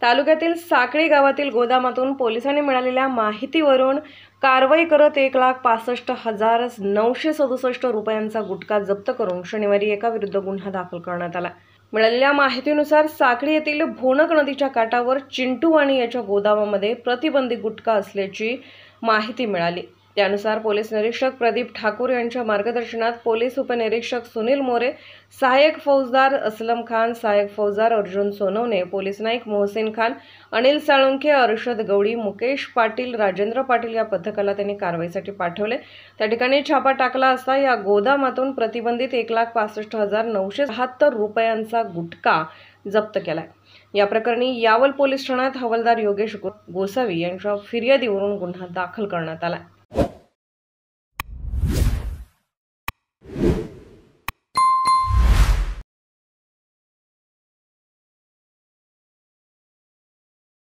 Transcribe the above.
तालुक्यातील साखळी गावातील गोदामातून पोलिसांनी मिळालेल्या माहितीवरून कारवाई करत 1,65,967 रुपयांचा गुटखा जप्त करून शनिवारी एकाविरुद्ध गुन्हा दाखल करण्यात आला। मिळालेल्या माहितीनुसार साखळी येथील भोनक नदीच्या काठावर चिंटू आणि याच्या गोदामामध्ये प्रतिबंधित गुटखा असल्याची माहिती मिळाली। त्यानुसार पोलीस निरीक्षक प्रदीप ठाकूर यांच्या मार्गदर्शनात पोलीस उपनिरीक्षक सुनील मोरे, सहाय्यक फौजदार असलम खान, सहाय्यक फौजदार अर्जुन सोनवणे, पोलीस नाईक मोहसिन खान, अनिल साळुंखे, अर्षद गवडी, मुकेश पाटील, राजेंद्र पाटील या पथकाला त्यांनी कारवाईसाठी पाठवले। त्या ठिकाणी छापा टाकला असता या गोदामातून प्रतिबंधित 1,65,967 रुपयांचा गुटखा जप्त केलाय। या प्रकरणी यावल पोलीस ठाण्यात हवालदार योगेश गोसावी यांच्या फिर्यादीवरून गुन्हा दाखल करण्यात आला।